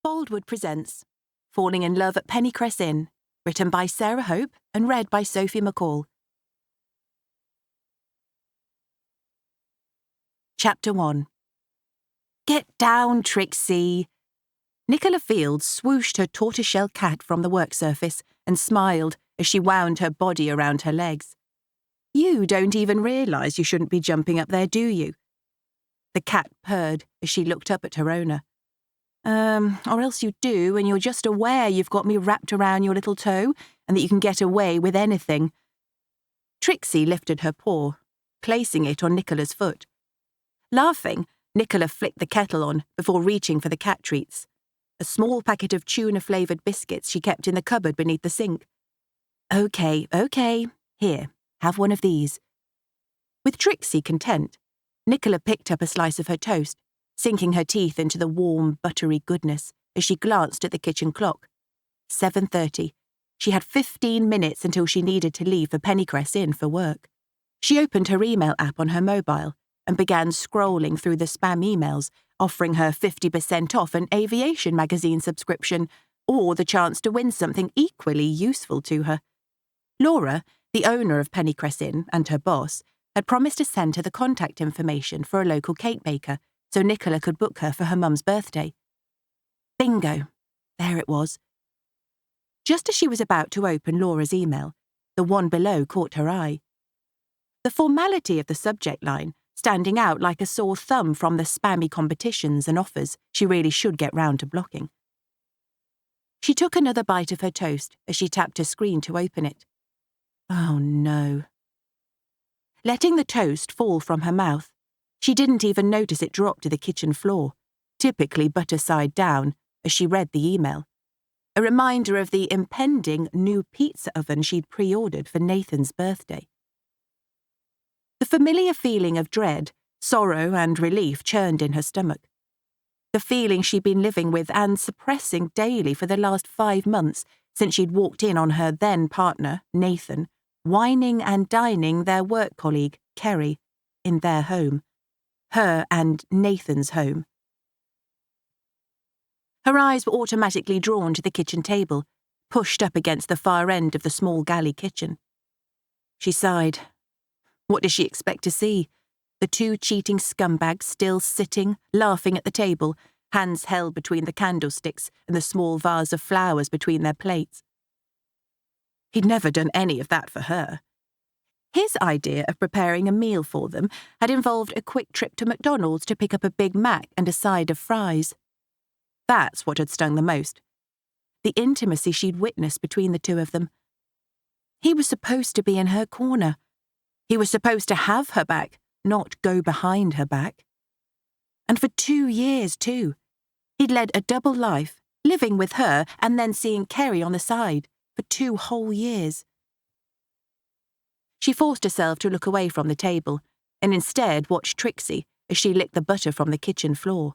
Boldwood presents Falling in Love at Pennycress Inn, written by Sarah Hope and read by Sophie McCall. Chapter 1. Get down, Trixie! Nicola Field swooshed her tortoiseshell cat from the work surface and smiled as she wound her body around her legs. You don't even realise you shouldn't be jumping up there, do you? The cat purred as she looked up at her owner. Or else you do, and you're just aware you've got me wrapped around your little toe and that you can get away with anything. Trixie lifted her paw, placing it on Nicola's foot. Laughing, Nicola flicked the kettle on before reaching for the cat treats, a small packet of tuna-flavoured biscuits she kept in the cupboard beneath the sink. Okay. Here, have one of these. With Trixie content, Nicola picked up a slice of her toast, sinking her teeth into the warm, buttery goodness as she glanced at the kitchen clock. 7:30. She had 15 minutes until she needed to leave for Pennycress Inn for work. She opened her email app on her mobile and began scrolling through the spam emails, offering her 50% off an aviation magazine subscription or the chance to win something equally useful to her. Laura, the owner of Pennycress Inn and her boss, had promised to send her the contact information for a local cake baker so Nicola could book her for her mum's birthday. Bingo. There it was. Just as she was about to open Laura's email, the one below caught her eye. The formality of the subject line, standing out like a sore thumb from the spammy competitions and offers she really should get round to blocking. She took another bite of her toast as she tapped her screen to open it. Oh no. Letting the toast fall from her mouth, she didn't even notice it drop to the kitchen floor, typically butter side down, as she read the email. A reminder of the impending new pizza oven she'd pre-ordered for Nathan's birthday. The familiar feeling of dread, sorrow and relief churned in her stomach. The feeling she'd been living with and suppressing daily for the last 5 months since she'd walked in on her then-partner, Nathan, whining and dining their work colleague, Kerry, in their home. Her and Nathan's home. Her eyes were automatically drawn to the kitchen table, pushed up against the far end of the small galley kitchen. She sighed. What did she expect to see? The 2 cheating scumbags still sitting, laughing at the table, hands held between the candlesticks and the small vase of flowers between their plates. He'd never done any of that for her. His idea of preparing a meal for them had involved a quick trip to McDonald's to pick up a Big Mac and a side of fries. That's what had stung the most. The intimacy she'd witnessed between the two of them. He was supposed to be in her corner. He was supposed to have her back, not go behind her back. And for 2 years, too. He'd led a double life, living with her and then seeing Kerry on the side for 2 whole years. She forced herself to look away from the table and instead watched Trixie as she licked the butter from the kitchen floor.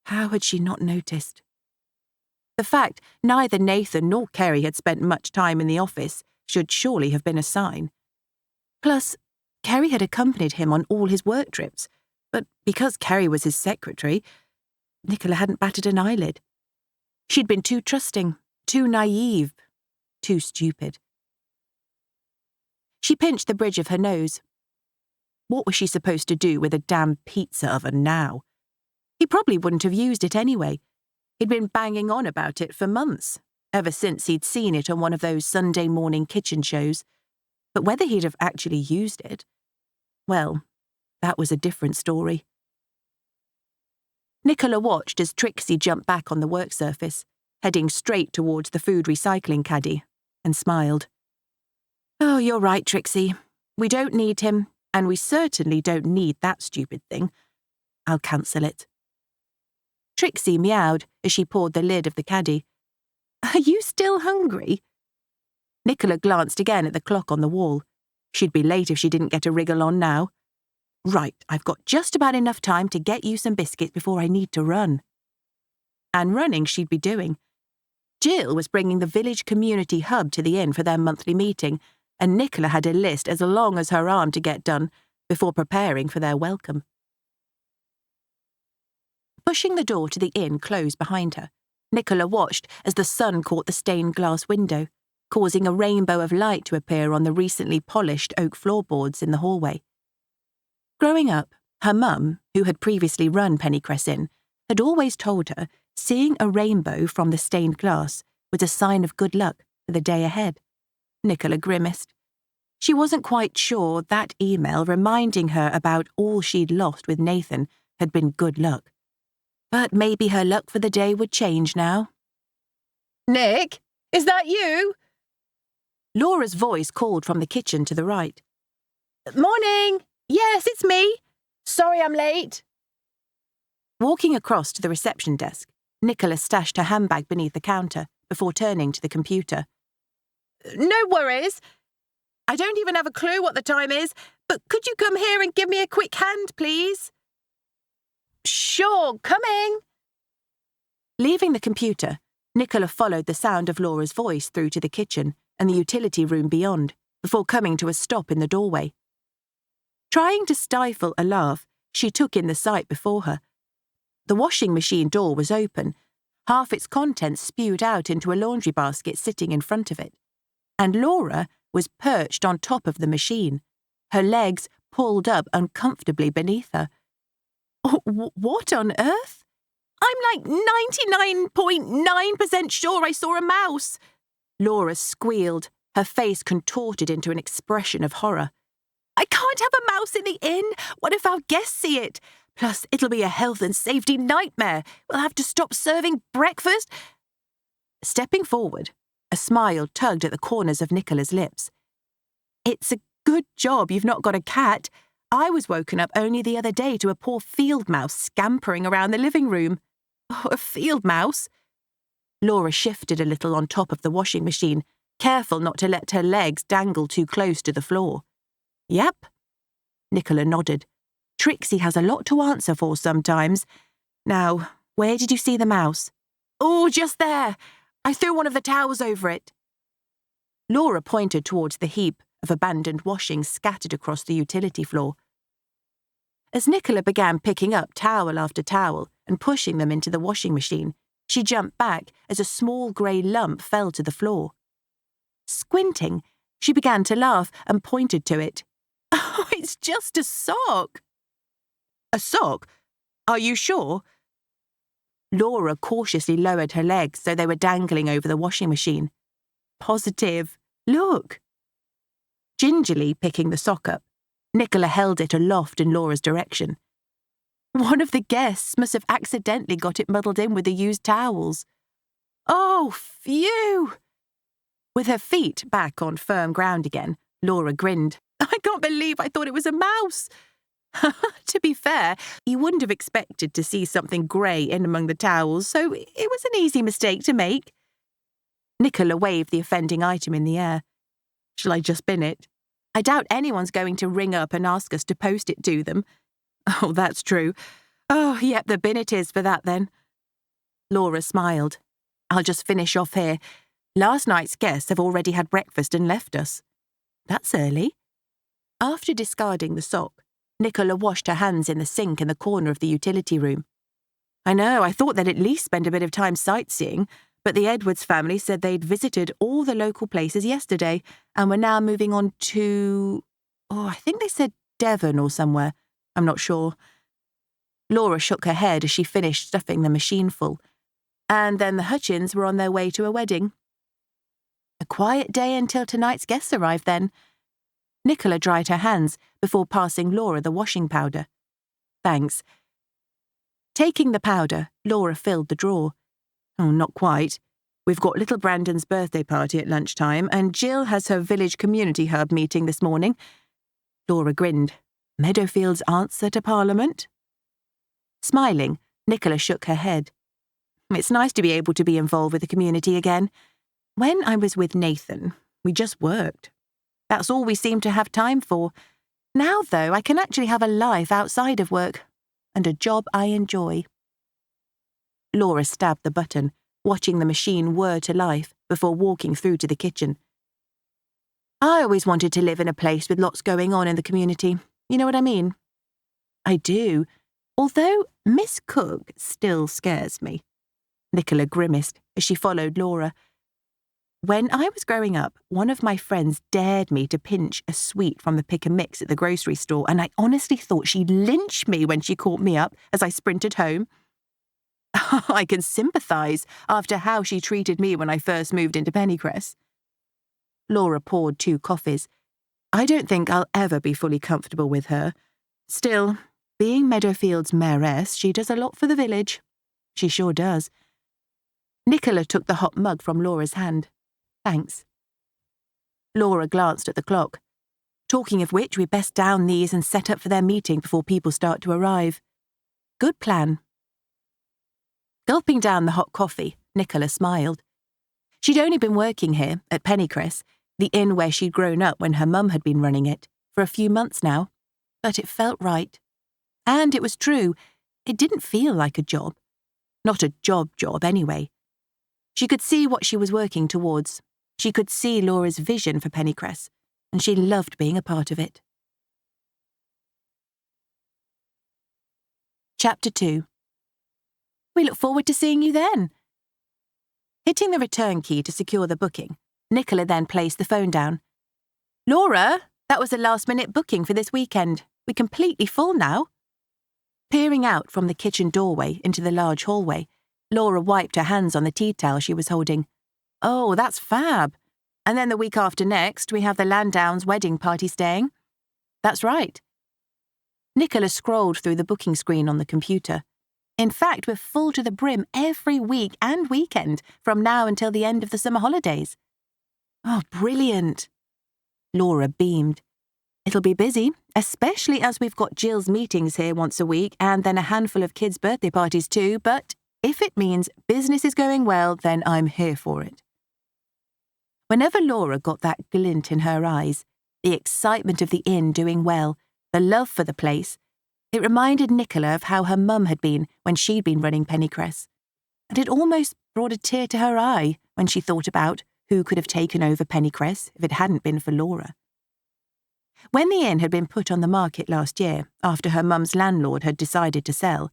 How had she not noticed? The fact neither Nathan nor Kerry had spent much time in the office should surely have been a sign. Plus, Kerry had accompanied him on all his work trips, but because Kerry was his secretary, Nicola hadn't batted an eyelid. She'd been too trusting, too naive, too stupid. She pinched the bridge of her nose. What was she supposed to do with a damn pizza oven now? He probably wouldn't have used it anyway. He'd been banging on about it for months, ever since he'd seen it on one of those Sunday morning kitchen shows. But whether he'd have actually used it, well, that was a different story. Nicola watched as Trixie jumped back on the work surface, heading straight towards the food recycling caddy, and smiled. Oh, you're right, Trixie. We don't need him, and we certainly don't need that stupid thing. I'll cancel it. Trixie meowed as she poured the lid of the caddy. Are you still hungry? Nicola glanced again at the clock on the wall. She'd be late if she didn't get a wriggle on now. Right, I've got just about enough time to get you some biscuits before I need to run. And running she'd be doing. Jill was bringing the village community hub to the inn for their monthly meeting, and Nicola had a list as long as her arm to get done before preparing for their welcome. Pushing the door to the inn close behind her, Nicola watched as the sun caught the stained glass window, causing a rainbow of light to appear on the recently polished oak floorboards in the hallway. Growing up, her mum, who had previously run Pennycress Inn, had always told her seeing a rainbow from the stained glass was a sign of good luck for the day ahead. Nicola grimaced. She wasn't quite sure that email reminding her about all she'd lost with Nathan had been good luck. But maybe her luck for the day would change now. Nick, is that you? Laura's voice called from the kitchen to the right. Morning. Yes, it's me. Sorry I'm late. Walking across to the reception desk, Nicola stashed her handbag beneath the counter before turning to the computer. No worries. I don't even have a clue what the time is, but could you come here and give me a quick hand, please? Sure, coming. Leaving the computer, Nicola followed the sound of Laura's voice through to the kitchen and the utility room beyond, before coming to a stop in the doorway. Trying to stifle a laugh, she took in the sight before her. The washing machine door was open, half its contents spewed out into a laundry basket sitting in front of it, and Laura was perched on top of the machine, her legs pulled up uncomfortably beneath her. What on earth? I'm like 99.9% sure I saw a mouse. Laura squealed, her face contorted into an expression of horror. I can't have a mouse in the inn. What if our guests see it? Plus, it'll be a health and safety nightmare. We'll have to stop serving breakfast. Stepping forward, a smile tugged at the corners of Nicola's lips. It's a good job you've not got a cat. I was woken up only the other day to a poor field mouse scampering around the living room. Oh, a field mouse? Laura shifted a little on top of the washing machine, careful not to let her legs dangle too close to the floor. Yep. Nicola nodded. Trixie has a lot to answer for sometimes. Now, where did you see the mouse? Oh, just there. I threw one of the towels over it. Laura pointed towards the heap of abandoned washings scattered across the utility floor. As Nicola began picking up towel after towel and pushing them into the washing machine, she jumped back as a small grey lump fell to the floor. Squinting, she began to laugh and pointed to it. Oh, it's just a sock. A sock? Are you sure? Laura cautiously lowered her legs so they were dangling over the washing machine. Positive. Look. Gingerly picking the sock up, Nicola held it aloft in Laura's direction. One of the guests must have accidentally got it muddled in with the used towels. Oh, phew! With her feet back on firm ground again, Laura grinned. I can't believe I thought it was a mouse. To be fair, you wouldn't have expected to see something grey in among the towels, so it was an easy mistake to make. Nicola waved the offending item in the air. Shall I just bin it? I doubt anyone's going to ring up and ask us to post it to them. Oh, that's true. Oh, yep, the bin it is for that then. Laura smiled. I'll just finish off here. Last night's guests have already had breakfast and left us. That's early. After discarding the sock, Nicola washed her hands in the sink in the corner of the utility room. I know, I thought they'd at least spend a bit of time sightseeing, but the Edwards family said they'd visited all the local places yesterday and were now moving on to... I think they said Devon or somewhere. I'm not sure. Laura shook her head as she finished stuffing the machine full. And then the Hutchins were on their way to a wedding. A quiet day until tonight's guests arrived then. Nicola dried her hands before passing Laura the washing powder. Thanks. Taking the powder, Laura filled the drawer. Oh, not quite. We've got little Brandon's birthday party at lunchtime, and Jill has her village community hub meeting this morning. Laura grinned. Meadowfield's answer to Parliament? Smiling, Nicola shook her head. It's nice to be able to be involved with the community again. When I was with Nathan, we just worked. That's all we seemed to have time for. Now, though, I can actually have a life outside of work, and a job I enjoy. Laura stabbed the button, watching the machine whir to life before walking through to the kitchen. I always wanted to live in a place with lots going on in the community. You know what I mean? I do. Although Miss Cook still scares me. Nicola grimaced as she followed Laura. When I was growing up, one of my friends dared me to pinch a sweet from the pick and mix at the grocery store, and I honestly thought she'd lynch me when she caught me up as I sprinted home. I can sympathise after how she treated me when I first moved into Pennycress. Laura poured 2 coffees. I don't think I'll ever be fully comfortable with her. Still, being Meadowfield's mayoress, she does a lot for the village. She sure does. Nicola took the hot mug from Laura's hand. Thanks. Laura glanced at the clock. Talking of which, we'd best down these and set up for their meeting before people start to arrive. Good plan. Gulping down the hot coffee, Nicola smiled. She'd only been working here, at Pennycress, the inn where she'd grown up when her mum had been running it, for a few months now. But it felt right. And it was true, it didn't feel like a job. Not a job anyway. She could see what she was working towards. She could see Laura's vision for Pennycress, and she loved being a part of it. Chapter 2. We look forward to seeing you then. Hitting the return key to secure the booking, Nicola then placed the phone down. Laura, that was a last-minute booking for this weekend. We're completely full now. Peering out from the kitchen doorway into the large hallway, Laura wiped her hands on the tea towel she was holding. Oh, that's fab. And then the week after next, we have the Landowns' wedding party staying. That's right. Nicola scrolled through the booking screen on the computer. In fact, we're full to the brim every week and weekend from now until the end of the summer holidays. Oh, brilliant. Laura beamed. It'll be busy, especially as we've got Jill's meetings here once a week and then a handful of kids' birthday parties too, but if it means business is going well, then I'm here for it. Whenever Laura got that glint in her eyes, the excitement of the inn doing well, the love for the place, it reminded Nicola of how her mum had been when she'd been running Pennycress, and it almost brought a tear to her eye when she thought about who could have taken over Pennycress if it hadn't been for Laura. When the inn had been put on the market last year, after her mum's landlord had decided to sell,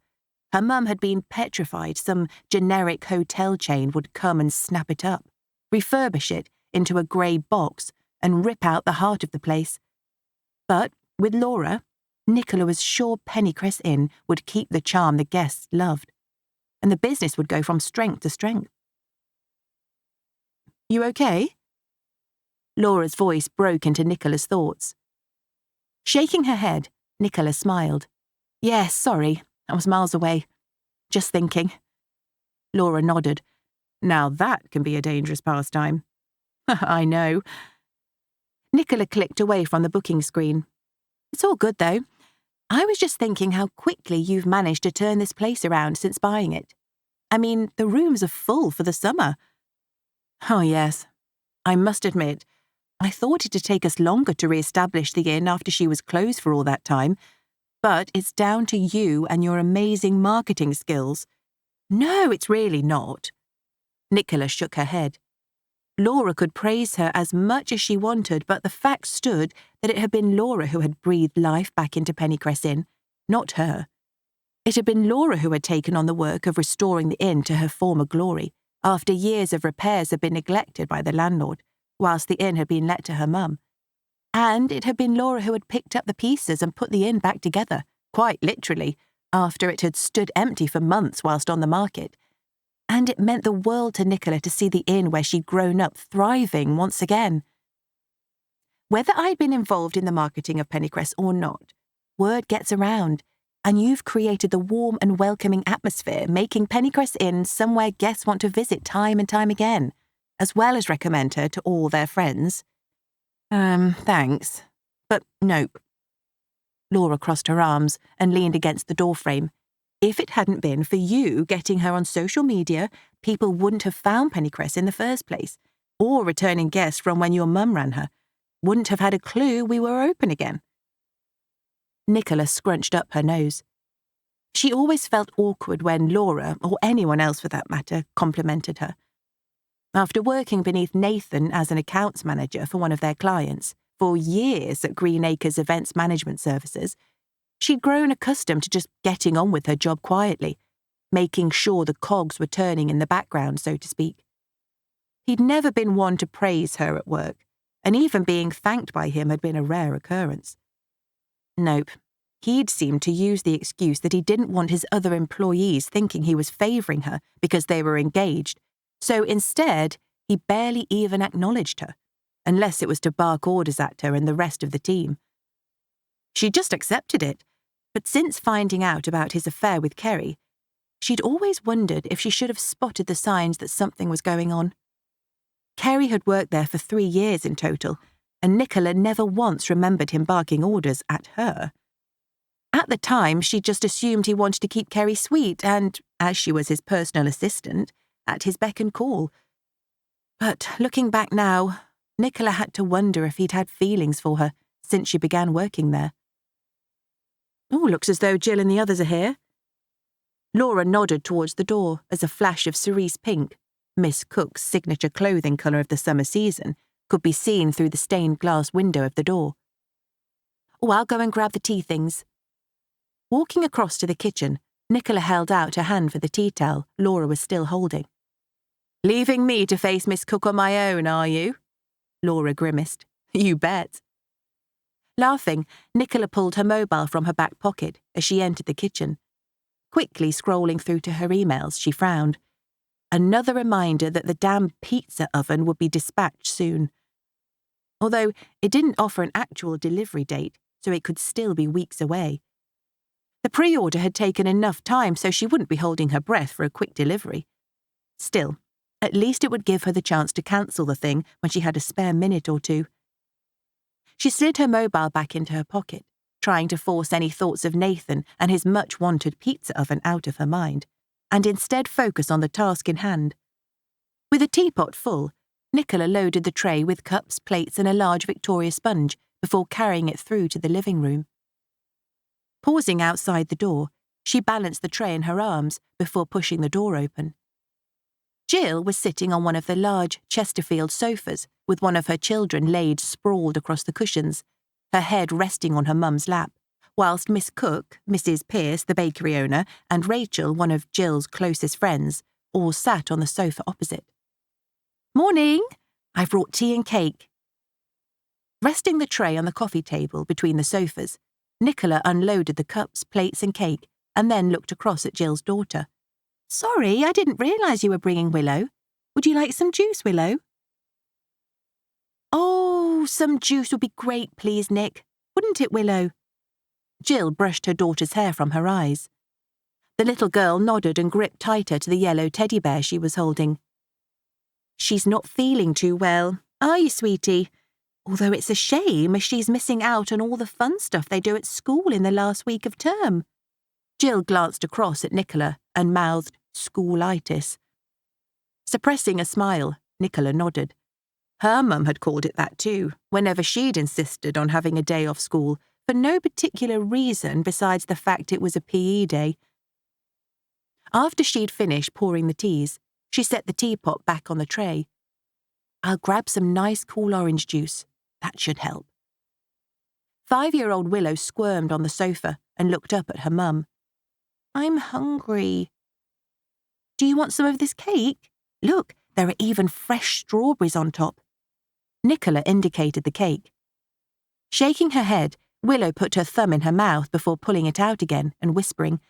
her mum had been petrified some generic hotel chain would come and snap it up, refurbish it into a grey box and rip out the heart of the place. But with Laura, Nicola was sure Pennycress Inn would keep the charm the guests loved, and the business would go from strength to strength. You okay? Laura's voice broke into Nicola's thoughts. Shaking her head, Nicola smiled. Yes, sorry, I was miles away. Just thinking. Laura nodded. Now that can be a dangerous pastime. I know. Nicola clicked away from the booking screen. It's all good, though. I was just thinking how quickly you've managed to turn this place around since buying it. I mean, the rooms are full for the summer. Oh, yes. I must admit, I thought it'd take us longer to re-establish the inn after she was closed for all that time, but it's down to you and your amazing marketing skills. No, it's really not. Nicola shook her head. Laura could praise her as much as she wanted, but the fact stood that it had been Laura who had breathed life back into Pennycress Inn, not her. It had been Laura who had taken on the work of restoring the inn to her former glory, after years of repairs had been neglected by the landlord, whilst the inn had been let to her mum. And it had been Laura who had picked up the pieces and put the inn back together, quite literally, after it had stood empty for months whilst on the market. And it meant the world to Nicola to see the inn where she'd grown up thriving once again. Whether I'd been involved in the marketing of Pennycress or not, word gets around, and you've created the warm and welcoming atmosphere, making Pennycress Inn somewhere guests want to visit time and time again, as well as recommend her to all their friends. Thanks. But nope. Laura crossed her arms and leaned against the doorframe. If it hadn't been for you getting her on social media, people wouldn't have found Pennycress in the first place, or returning guests from when your mum ran her. Wouldn't have had a clue we were open again. Nicola scrunched up her nose. She always felt awkward when Laura, or anyone else for that matter, complimented her. After working beneath Nathan as an accounts manager for one of their clients, for years at Green Acres Events Management Services, She'd grown accustomed to just getting on with her job quietly, making sure the cogs were turning in the background, so to speak. He'd never been one to praise her at work, and even being thanked by him had been a rare occurrence. Nope, he'd seemed to use the excuse that he didn't want his other employees thinking he was favouring her because they were engaged, so instead he barely even acknowledged her, unless it was to bark orders at her and the rest of the team. She just accepted it, but since finding out about his affair with Kerry, she'd always wondered if she should have spotted the signs that something was going on. Kerry had worked there for 3 years in total, and Nicola never once remembered him barking orders at her. At the time, she just assumed he wanted to keep Kerry sweet and, as she was his personal assistant, at his beck and call. But looking back now, Nicola had to wonder if he'd had feelings for her since she began working there. Oh, looks as though Jill and the others are here. Laura nodded towards the door as a flash of cerise pink, Miss Cook's signature clothing colour of the summer season, could be seen through the stained glass window of the door. Oh, I'll go and grab the tea things. Walking across to the kitchen, Nicola held out her hand for the tea towel Laura was still holding. Leaving me to face Miss Cook on my own, are you? Laura grimaced. You bet. Laughing, Nicola pulled her mobile from her back pocket as she entered the kitchen. Quickly scrolling through to her emails, she frowned. Another reminder that the damn pizza oven would be dispatched soon. Although it didn't offer an actual delivery date, so it could still be weeks away. The pre-order had taken enough time so she wouldn't be holding her breath for a quick delivery. Still, at least it would give her the chance to cancel the thing when she had a spare minute or two. She slid her mobile back into her pocket, trying to force any thoughts of Nathan and his much-wanted pizza oven out of her mind, and instead focus on the task in hand. With a teapot full, Nicola loaded the tray with cups, plates and a large Victoria sponge before carrying it through to the living room. Pausing outside the door, she balanced the tray in her arms before pushing the door open. Jill was sitting on one of the large Chesterfield sofas with one of her children laid sprawled across the cushions, her head resting on her mum's lap, whilst Miss Cook, Mrs. Pearce, the bakery owner, and Rachel, one of Jill's closest friends, all sat on the sofa opposite. Morning! I've brought tea and cake. Resting the tray on the coffee table between the sofas, Nicola unloaded the cups, plates and cake, and then looked across at Jill's daughter. Sorry, I didn't realise you were bringing Willow. Would you like some juice, Willow? Oh, some juice would be great, please, Nick. Wouldn't it, Willow? Jill brushed her daughter's hair from her eyes. The little girl nodded and gripped tighter to the yellow teddy bear she was holding. She's not feeling too well, are you, sweetie? Although it's a shame as she's missing out on all the fun stuff they do at school in the last week of term. Jill glanced across at Nicola and mouthed, schoolitis. Suppressing a smile, Nicola nodded. Her mum had called it that too, whenever she'd insisted on having a day off school, for no particular reason besides the fact it was a PE day. After she'd finished pouring the teas, she set the teapot back on the tray. I'll grab some nice cool orange juice. That should help. 5-year-old Willow squirmed on the sofa and looked up at her mum. I'm hungry. Do you want some of this cake? Look, there are even fresh strawberries on top. Nicola indicated the cake. Shaking her head, Willow put her thumb in her mouth before pulling it out again and whispering,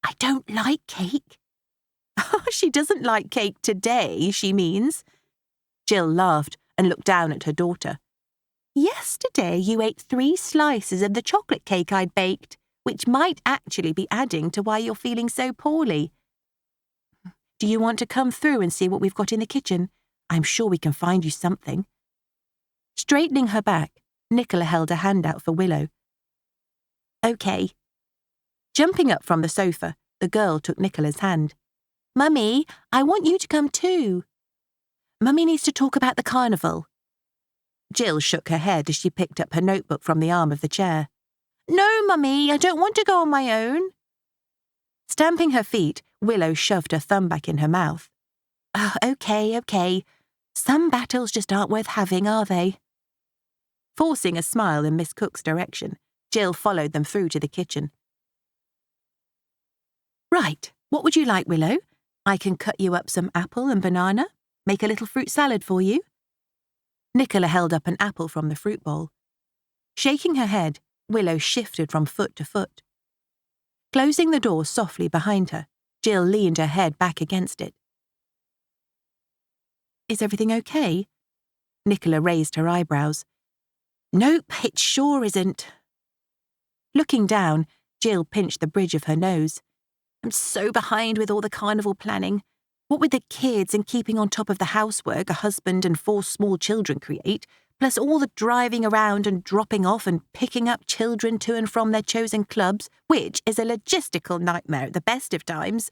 I don't like cake. Oh, she doesn't like cake today, she means. Jill laughed and looked down at her daughter. Yesterday you ate 3 slices of the chocolate cake I'd baked, which might actually be adding to why you're feeling so poorly. Do you want to come through and see what we've got in the kitchen? I'm sure we can find you something. Straightening her back, Nicola held a hand out for Willow. OK. Jumping up from the sofa, the girl took Nicola's hand. Mummy, I want you to come too. Mummy needs to talk about the carnival. Jill shook her head as she picked up her notebook from the arm of the chair. No, Mummy, I don't want to go on my own. Stamping her feet, Willow shoved her thumb back in her mouth. Oh, OK. Some battles just aren't worth having, are they? Forcing a smile in Miss Cook's direction, Jill followed them through to the kitchen. Right, what would you like, Willow? I can cut you up some apple and banana, make a little fruit salad for you. Nicola held up an apple from the fruit bowl. Shaking her head, Willow shifted from foot to foot. Closing the door softly behind her, Jill leaned her head back against it. Is everything okay? Nicola raised her eyebrows. Nope, it sure isn't. Looking down, Jill pinched the bridge of her nose. I'm so behind with all the carnival planning. What with the kids and keeping on top of the housework a husband and 4 small children create, plus all the driving around and dropping off and picking up children to and from their chosen clubs, which is a logistical nightmare at the best of times.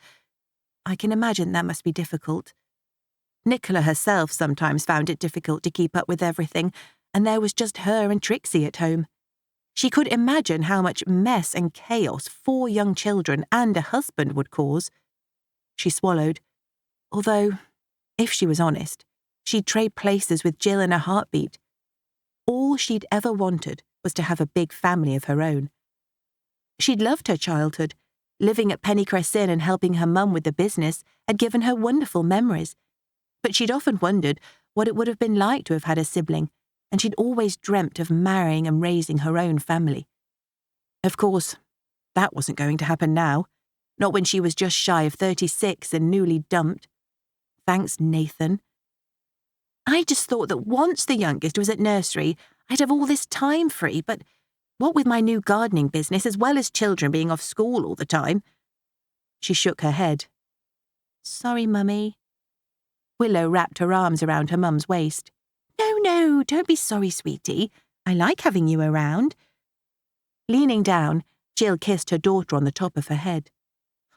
I can imagine that must be difficult. Nicola herself sometimes found it difficult to keep up with everything, and there was just her and Trixie at home. She could imagine how much mess and chaos 4 young children and a husband would cause. She swallowed. Although, if she was honest, she'd trade places with Jill in a heartbeat. All she'd ever wanted was to have a big family of her own. She'd loved her childhood. Living at Pennycress Inn and helping her mum with the business had given her wonderful memories. But she'd often wondered what it would have been like to have had a sibling, and she'd always dreamt of marrying and raising her own family. Of course, that wasn't going to happen now, not when she was just shy of 36 and newly dumped. Thanks, Nathan. I just thought that once the youngest was at nursery, I'd have all this time free, but what with my new gardening business as well as children being off school all the time? She shook her head. Sorry, Mummy. Willow wrapped her arms around her mum's waist. No, don't be sorry, sweetie. I like having you around. Leaning down, Jill kissed her daughter on the top of her head.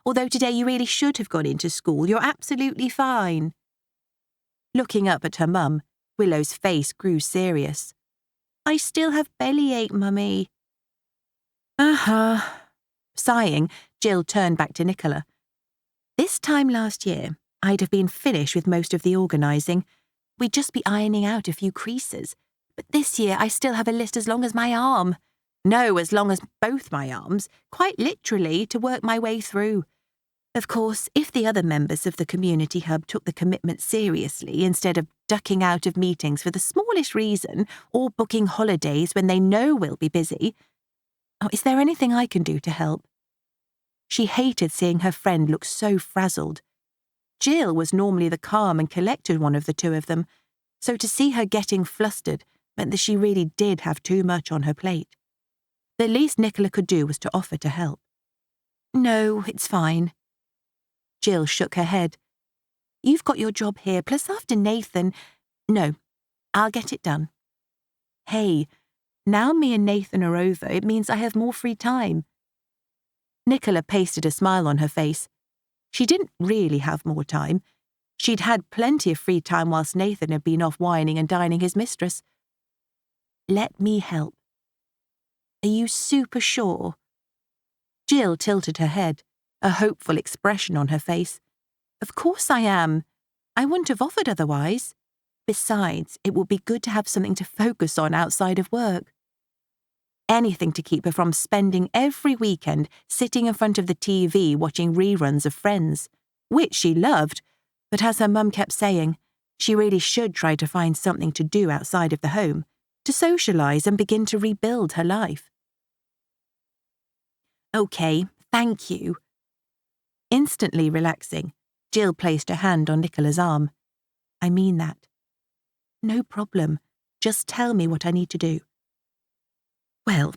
Although today you really should have gone into school, you're absolutely fine. Looking up at her mum, Willow's face grew serious. I still have bellyache, Mummy. Uh-huh. Sighing, Jill turned back to Nicola. This time last year, I'd have been finished with most of the organising. We'd just be ironing out a few creases. But this year I still have a list as long as my arm. No, as long as both my arms, quite literally, to work my way through. Of course, if the other members of the community hub took the commitment seriously instead of ducking out of meetings for the smallest reason or booking holidays when they know we'll be busy. Oh, is there anything I can do to help? She hated seeing her friend look so frazzled. Jill was normally the calm and collected one of the two of them, so to see her getting flustered meant that she really did have too much on her plate. The least Nicola could do was to offer to help. No, it's fine. Jill shook her head. You've got your job here, plus after Nathan. No, I'll get it done. Hey, now me and Nathan are over, it means I have more free time. Nicola pasted a smile on her face. She didn't really have more time. She'd had plenty of free time whilst Nathan had been off whining and dining his mistress. Let me help. Are you super sure? Jill tilted her head, a hopeful expression on her face. Of course I am. I wouldn't have offered otherwise. Besides, it would be good to have something to focus on outside of work. Anything to keep her from spending every weekend sitting in front of the TV watching reruns of Friends, which she loved, but as her mum kept saying, she really should try to find something to do outside of the home, to socialise and begin to rebuild her life. Okay, thank you. Instantly relaxing, Jill placed her hand on Nicola's arm. I mean that. No problem. Just tell me what I need to do. Well,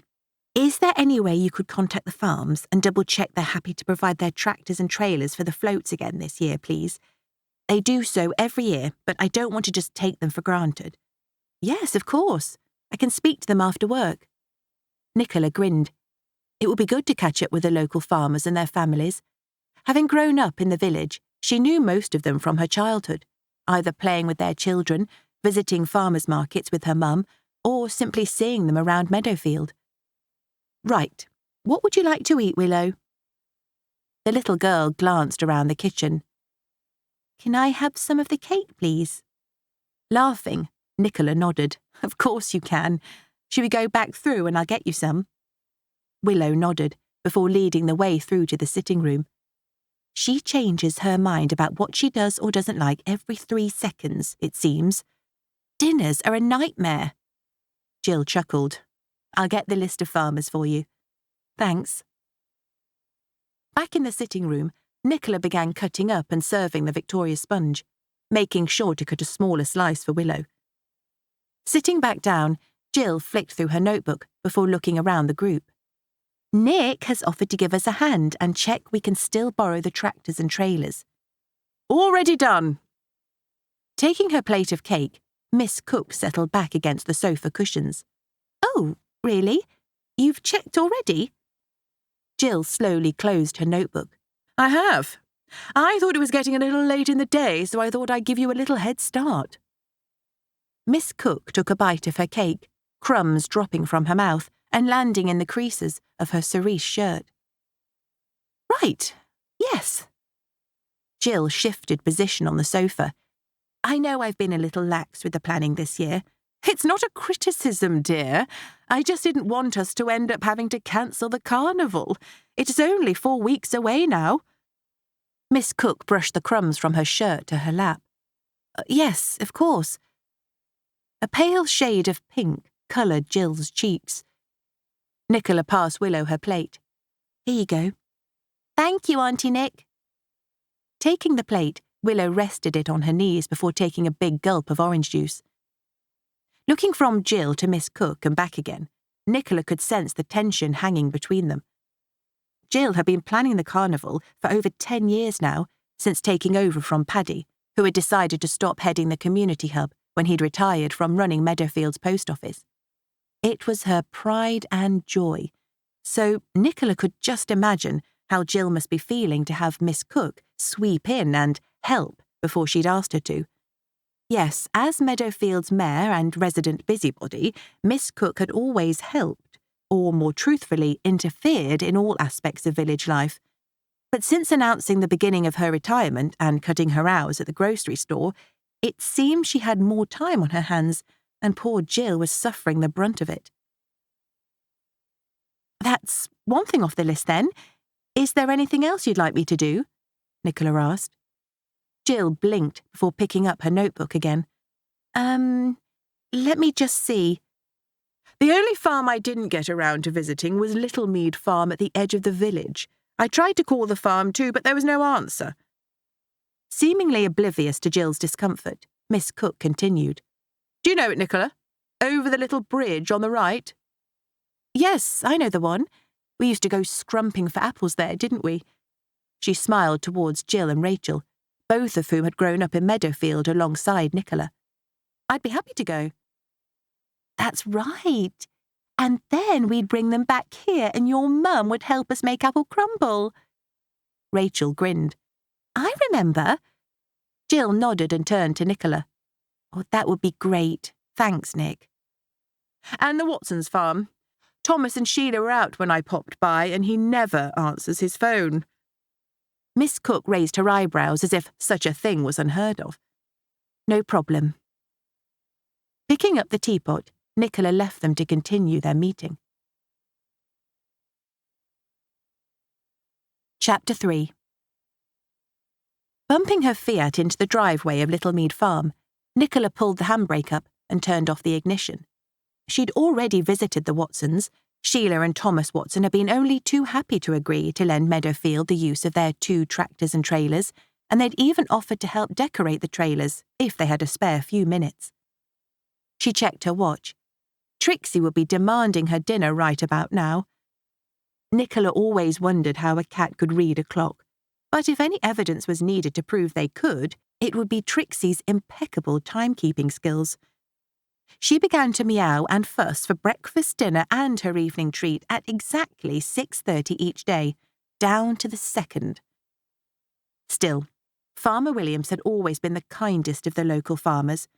is there any way you could contact the farms and double-check they're happy to provide their tractors and trailers for the floats again this year, please? They do so every year, but I don't want to just take them for granted. Yes, of course. I can speak to them after work. Nicola grinned. It would be good to catch up with the local farmers and their families. Having grown up in the village, she knew most of them from her childhood, either playing with their children, visiting farmers' markets with her mum, or simply seeing them around Meadowfield. Right, what would you like to eat, Willow? The little girl glanced around the kitchen. Can I have some of the cake, please? Laughing, Nicola nodded. Of course you can. Should we go back through and I'll get you some? Willow nodded, before leading the way through to the sitting room. She changes her mind about what she does or doesn't like every 3 seconds, it seems. Dinners are a nightmare. Jill chuckled. I'll get the list of farmers for you. Thanks. Back in the sitting room, Nicola began cutting up and serving the Victoria sponge, making sure to cut a smaller slice for Willow. Sitting back down, Jill flicked through her notebook before looking around the group. Nick has offered to give us a hand and check we can still borrow the tractors and trailers. Already done. Taking her plate of cake, Miss Cook settled back against the sofa cushions. Oh, really? You've checked already? Jill slowly closed her notebook. I have. I thought it was getting a little late in the day, so I thought I'd give you a little head start. Miss Cook took a bite of her cake, crumbs dropping from her mouth and landing in the creases of her cerise shirt. Right, yes. Jill shifted position on the sofa. I know I've been a little lax with the planning this year. It's not a criticism, dear. I just didn't want us to end up having to cancel the carnival. It's only 4 weeks away now. Miss Cook brushed the crumbs from her shirt to her lap. Yes, of course. A pale shade of pink coloured Jill's cheeks. Nicola passed Willow her plate. Here you go. Thank you, Auntie Nick. Taking the plate, Willow rested it on her knees before taking a big gulp of orange juice. Looking from Jill to Miss Cook and back again, Nicola could sense the tension hanging between them. Jill had been planning the carnival for over 10 years now, since taking over from Paddy, who had decided to stop heading the community hub when he'd retired from running Meadowfield's post office. It was her pride and joy, so Nicola could just imagine how Jill must be feeling to have Miss Cook sweep in and help before she'd asked her to. Yes, as Meadowfield's mayor and resident busybody, Miss Cook had always helped, or more truthfully, interfered in all aspects of village life. But since announcing the beginning of her retirement and cutting her hours at the grocery store, it seemed she had more time on her hands, and poor Jill was suffering the brunt of it. That's one thing off the list, then. Is there anything else you'd like me to do? Nicola asked. Jill blinked before picking up her notebook again. Let me just see. The only farm I didn't get around to visiting was Little Mead Farm at the edge of the village. I tried to call the farm too, but there was no answer. Seemingly oblivious to Jill's discomfort, Miss Cook continued. Do you know it, Nicola? Over the little bridge on the right? Yes, I know the one. We used to go scrumping for apples there, didn't we? She smiled towards Jill and Rachel, both of whom had grown up in Meadowfield alongside Nicola. I'd be happy to go. That's right. And then we'd bring them back here and your mum would help us make apple crumble. Rachel grinned. I remember. Jill nodded and turned to Nicola. Oh, that would be great. Thanks, Nick. And the Watsons' farm. Thomas and Sheila were out when I popped by and he never answers his phone. Miss Cook raised her eyebrows as if such a thing was unheard of. No problem. Picking up the teapot, Nicola left them to continue their meeting. Chapter 3. Bumping her Fiat into the driveway of Little Mead Farm, Nicola pulled the handbrake up and turned off the ignition. She'd already visited the Watsons. Sheila and Thomas Watson had been only too happy to agree to lend Meadowfield the use of their 2 tractors and trailers, and they'd even offered to help decorate the trailers if they had a spare few minutes. She checked her watch. Trixie would be demanding her dinner right about now. Nicola always wondered how a cat could read a clock, but if any evidence was needed to prove they could, it would be Trixie's impeccable timekeeping skills. She began to meow and fuss for breakfast, dinner and her evening treat at exactly 6:30 each day, down to the second. Still, Farmer Williams had always been the kindest of the local farmers,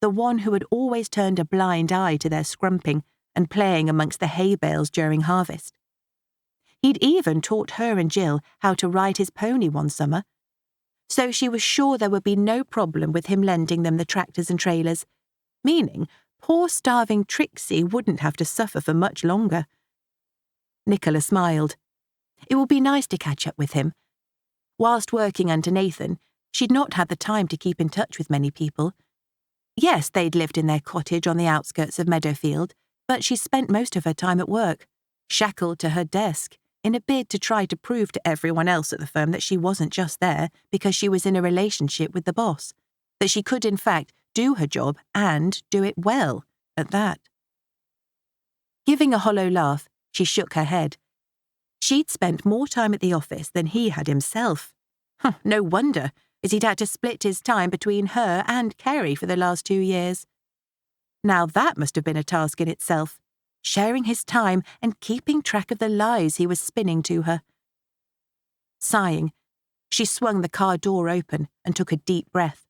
the one who had always turned a blind eye to their scrumping and playing amongst the hay bales during harvest. He'd even taught her and Jill how to ride his pony one summer, so she was sure there would be no problem with him lending them the tractors and trailers, meaning poor starving Trixie wouldn't have to suffer for much longer. Nicola smiled. It would be nice to catch up with him. Whilst working under Nathan, she'd not had the time to keep in touch with many people. Yes, they'd lived in their cottage on the outskirts of Meadowfield, but she spent most of her time at work, shackled to her desk, in a bid to try to prove to everyone else at the firm that she wasn't just there because she was in a relationship with the boss, that she could in fact do her job and do it well at that. Giving a hollow laugh, she shook her head. She'd spent more time at the office than he had himself. No wonder, as he'd had to split his time between her and Kerry for the last 2 years. Now that must have been a task in itself, sharing his time and keeping track of the lies he was spinning to her. Sighing, she swung the car door open and took a deep breath,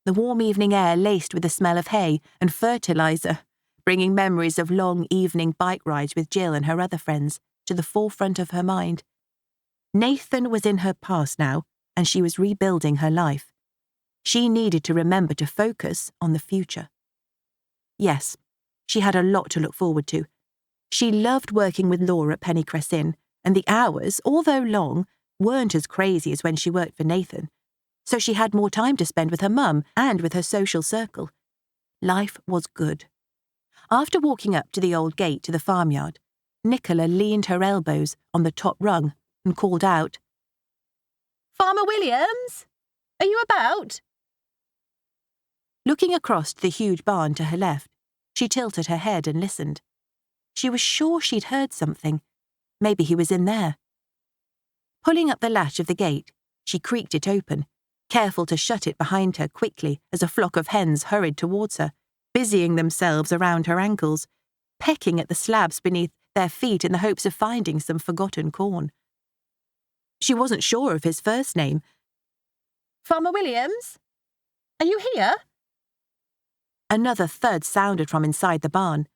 the warm evening air laced with the smell of hay and fertiliser, bringing memories of long evening bike rides with Jill and her other friends to the forefront of her mind. Nathan was in her past now, and she was rebuilding her life. She needed to remember to focus on the future. Yes, she had a lot to look forward to. She loved working with Laura at Pennycress Inn, and the hours, although long, weren't as crazy as when she worked for Nathan, so she had more time to spend with her mum and with her social circle. Life was good. After walking up to the old gate to the farmyard, Nicola leaned her elbows on the top rung and called out, "Farmer Williams? Are you about?" Looking across to the huge barn to her left, she tilted her head and listened. She was sure she'd heard something. Maybe he was in there. Pulling up the latch of the gate, she creaked it open, careful to shut it behind her quickly as a flock of hens hurried towards her, busying themselves around her ankles, pecking at the slabs beneath their feet in the hopes of finding some forgotten corn. She wasn't sure of his first name. "Farmer Williams? Are you here?" Another thud sounded from inside the barn.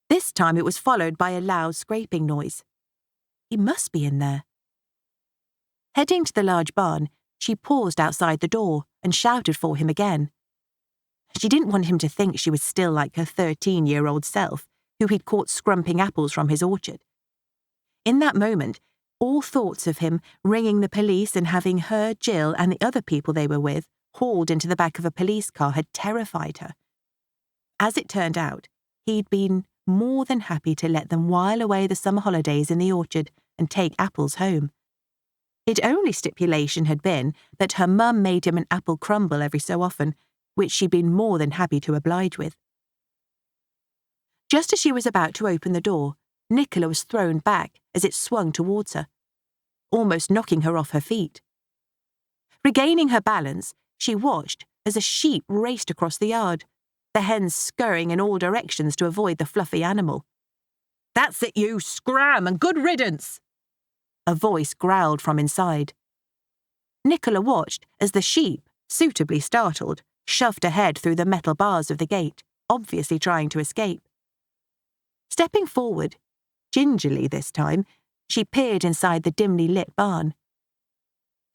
This time it was followed by a loud scraping noise. He must be in there. Heading to the large barn, she paused outside the door and shouted for him again. She didn't want him to think she was still like her 13-year-old self, who he'd caught scrumping apples from his orchard. In that moment, all thoughts of him ringing the police and having her, Jill, and the other people they were with hauled into the back of a police car had terrified her. As it turned out, he'd been more than happy to let them while away the summer holidays in the orchard and take apples home. Its only stipulation had been that her mum made him an apple crumble every so often, which she'd been more than happy to oblige with. Just as she was about to open the door, Nicola was thrown back as it swung towards her, almost knocking her off her feet. Regaining her balance, she watched as a sheep raced across the yard, the hens scurrying in all directions to avoid the fluffy animal. "That's it, you! Scram, and good riddance!" A voice growled from inside. Nicola watched as the sheep, suitably startled, shoved ahead through the metal bars of the gate, obviously trying to escape. Stepping forward, gingerly this time, she peered inside the dimly lit barn.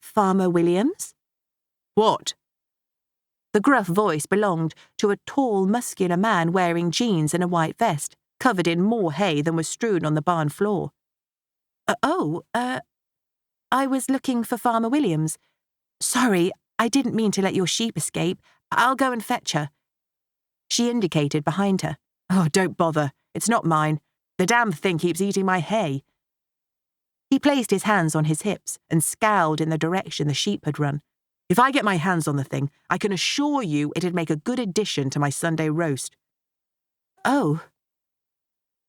"Farmer Williams?" "What?" The gruff voice belonged to a tall, muscular man wearing jeans and a white vest, covered in more hay than was strewn on the barn floor. I was looking for Farmer Williams. Sorry, I didn't mean to let your sheep escape. I'll go and fetch her." She indicated behind her. "Oh, don't bother. It's not mine. The damn thing keeps eating my hay." He placed his hands on his hips and scowled in the direction the sheep had run. "If I get my hands on the thing, I can assure you it'd make a good addition to my Sunday roast." "Oh."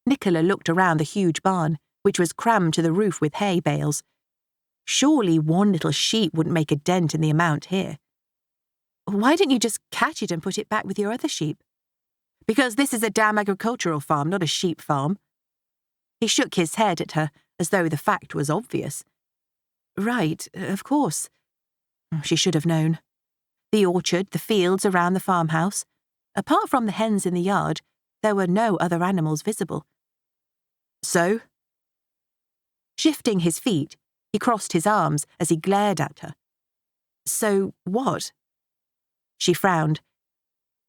Nicola looked around the huge barn, which was crammed to the roof with hay bales. Surely one little sheep wouldn't make a dent in the amount here. "Why didn't you just catch it and put it back with your other sheep?" "Because this is a damn agricultural farm, not a sheep farm." He shook his head at her as though the fact was obvious. "Right, of course." She should have known. The orchard, the fields around the farmhouse. Apart from the hens in the yard, there were no other animals visible. "So?" Shifting his feet, he crossed his arms as he glared at her. "So what?" She frowned.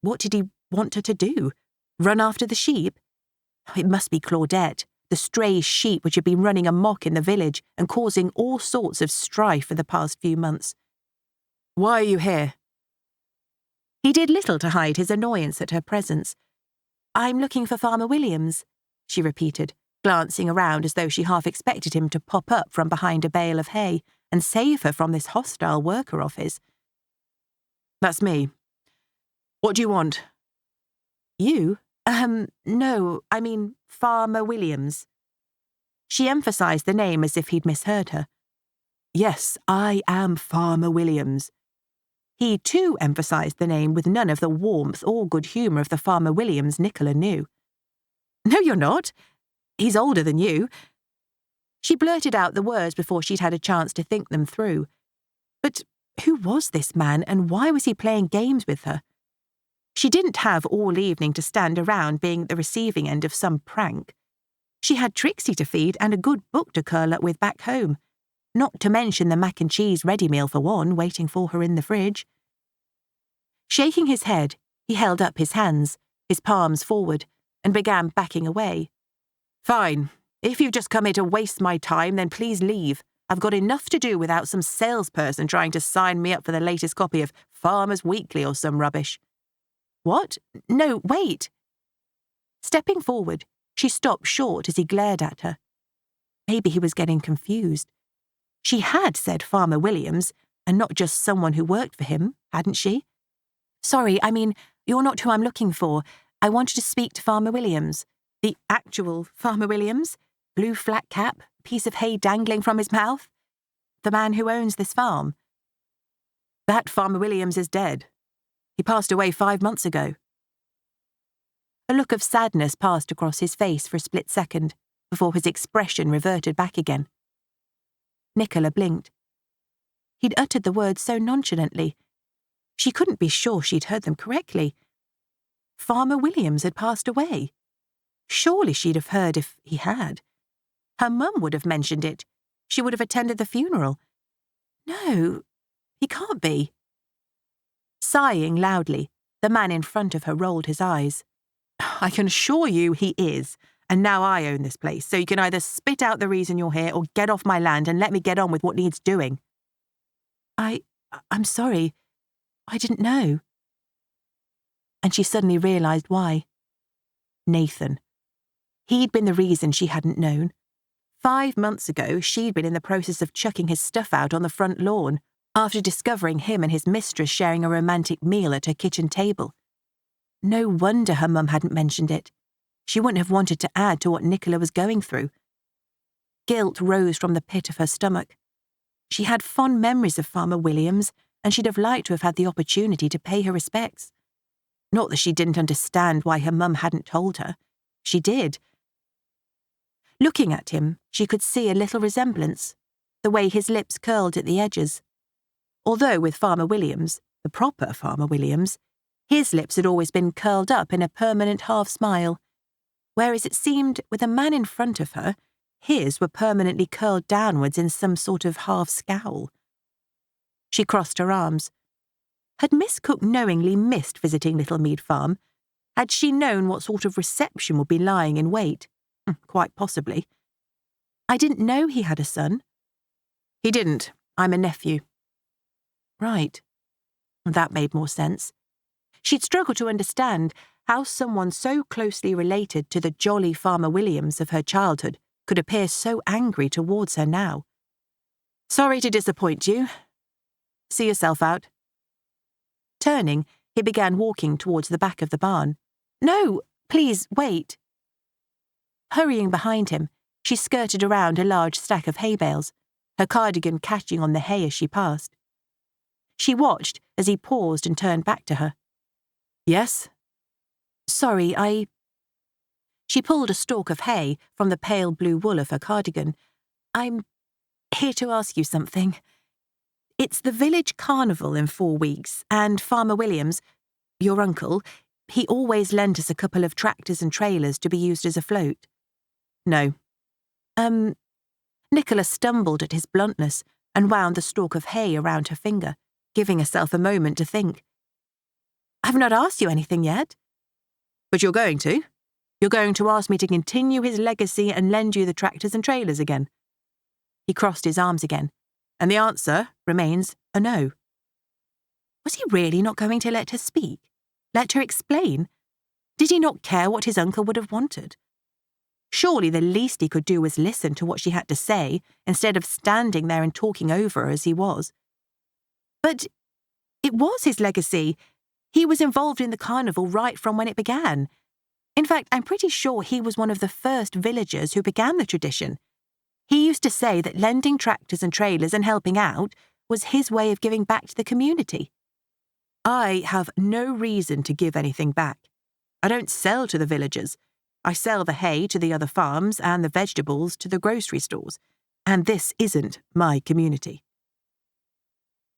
What did he want her to do? Run after the sheep? It must be Claudette, the stray sheep which had been running amok in the village and causing all sorts of strife for the past few months. "Why are you here?" He did little to hide his annoyance at her presence. "I'm looking for Farmer Williams," she repeated, glancing around as though she half expected him to pop up from behind a bale of hay and save her from this hostile worker of his. "That's me. What do you want?" "You? No, I mean Farmer Williams." She emphasised the name as if he'd misheard her. "Yes, I am Farmer Williams." He, too, emphasised the name with none of the warmth or good humour of the Farmer Williams Nicola knew. "No, you're not. He's older than you." She blurted out the words before she'd had a chance to think them through. But who was this man, and why was he playing games with her? She didn't have all evening to stand around being at the receiving end of some prank. She had Trixie to feed and a good book to curl up with back home, not to mention the mac and cheese ready meal for one waiting for her in the fridge. Shaking his head, he held up his hands, his palms forward, and began backing away. "Fine. If you've just come here to waste my time, then please leave. I've got enough to do without some salesperson trying to sign me up for the latest copy of Farmer's Weekly or some rubbish." "What? No, wait." Stepping forward, she stopped short as he glared at her. Maybe he was getting confused. She had said Farmer Williams, and not just someone who worked for him, hadn't she? "Sorry, I mean, you're not who I'm looking for. I wanted to speak to Farmer Williams. The actual Farmer Williams? Blue flat cap, piece of hay dangling from his mouth? The man who owns this farm." "That Farmer Williams is dead. He passed away 5 months ago." A look of sadness passed across his face for a split second, before his expression reverted back again. Nicola blinked. He'd uttered the words so nonchalantly. She couldn't be sure she'd heard them correctly. Farmer Williams had passed away. Surely she'd have heard if he had. Her mum would have mentioned it. She would have attended the funeral. No, he can't be. Sighing loudly, the man in front of her rolled his eyes. "I can assure you he is, and now I own this place, so you can either spit out the reason you're here or get off my land and let me get on with what needs doing." I'm sorry. I didn't know." And she suddenly realised why. Nathan. He'd been the reason she hadn't known. 5 months ago, she'd been in the process of chucking his stuff out on the front lawn, after discovering him and his mistress sharing a romantic meal at her kitchen table. No wonder her mum hadn't mentioned it. She wouldn't have wanted to add to what Nicola was going through. Guilt rose from the pit of her stomach. She had fond memories of Farmer Williams, and she'd have liked to have had the opportunity to pay her respects. Not that she didn't understand why her mum hadn't told her. She did. Looking at him, she could see a little resemblance, the way his lips curled at the edges. Although with Farmer Williams, the proper Farmer Williams, his lips had always been curled up in a permanent half-smile, whereas it seemed, with a man in front of her, his were permanently curled downwards in some sort of half-scowl. She crossed her arms. Had Miss Cook knowingly missed visiting Little Mead Farm? Had she known what sort of reception would be lying in wait? Quite possibly. "I didn't know he had a son." "He didn't. I'm a nephew." Right. That made more sense. She'd struggled to understand how someone so closely related to the jolly Farmer Williams of her childhood could appear so angry towards her now. "Sorry to disappoint you. See yourself out." Turning, he began walking towards the back of the barn. "No, please, wait." Hurrying behind him, she skirted around a large stack of hay bales, her cardigan catching on the hay as she passed. She watched as he paused and turned back to her. "Yes?" "Sorry, She pulled a stalk of hay from the pale blue wool of her cardigan. "I'm here to ask you something. It's the village carnival in 4 weeks, and Farmer Williams, your uncle, he always lent us a couple of tractors and trailers to be used as a float." "No." Nicola stumbled at his bluntness and wound the stalk of hay around her finger, giving herself a moment to think. "I've not asked you anything yet." "But you're going to?" You're going to ask me to continue his legacy and lend you the tractors and trailers again?" He crossed his arms again, and the answer remains a no. Was he really not going to let her speak? Let her explain? Did he not care what his uncle would have wanted? Surely the least he could do was listen to what she had to say instead of standing there and talking over her as he was. But it was his legacy. He was involved in the carnival right from when it began. In fact, I'm pretty sure he was one of the first villagers who began the tradition. He used to say that lending tractors and trailers and helping out was his way of giving back to the community. I have no reason to give anything back. I don't sell to the villagers. I sell the hay to the other farms and the vegetables to the grocery stores, and this isn't my community.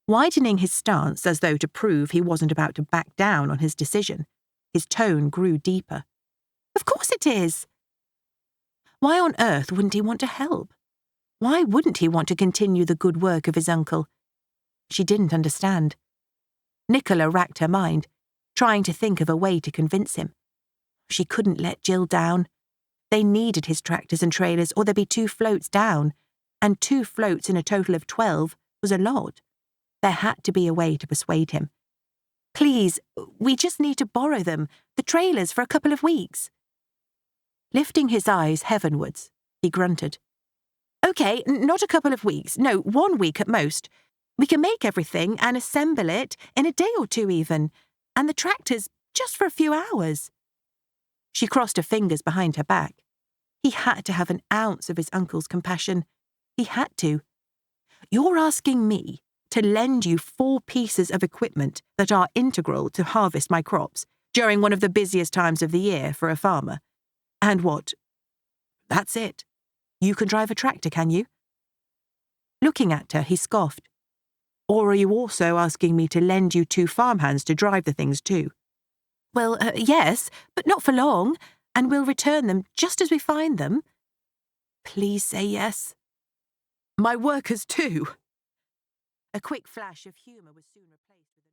Widening his stance as though to prove he wasn't about to back down on his decision, his tone grew deeper. Of course it is. Why on earth wouldn't he want to help? Why wouldn't he want to continue the good work of his uncle? She didn't understand. Nicola racked her mind, trying to think of a way to convince him. She couldn't let Jill down. They needed his tractors and trailers or there'd be 2 floats down, and 2 floats in a total of 12 was a lot. There had to be a way to persuade him. Please, we just need to borrow them, the trailers, for a couple of weeks. Lifting his eyes heavenwards, he grunted. Okay, not a couple of weeks, no, 1 week at most. We can make everything and assemble it in a day or 2 even, and the tractors just for a few hours. She crossed her fingers behind her back. He had to have an ounce of his uncle's compassion. He had to. You're asking me to lend you 4 pieces of equipment that are integral to harvest my crops during one of the busiest times of the year for a farmer. And what? That's it. You can drive a tractor, can you? Looking at her, he scoffed. Or are you also asking me to lend you 2 farmhands to drive the things too? Well, yes, but not for long, and we'll return them just as we find them. Please say yes. My workers too. A quick flash of humour was soon replaced with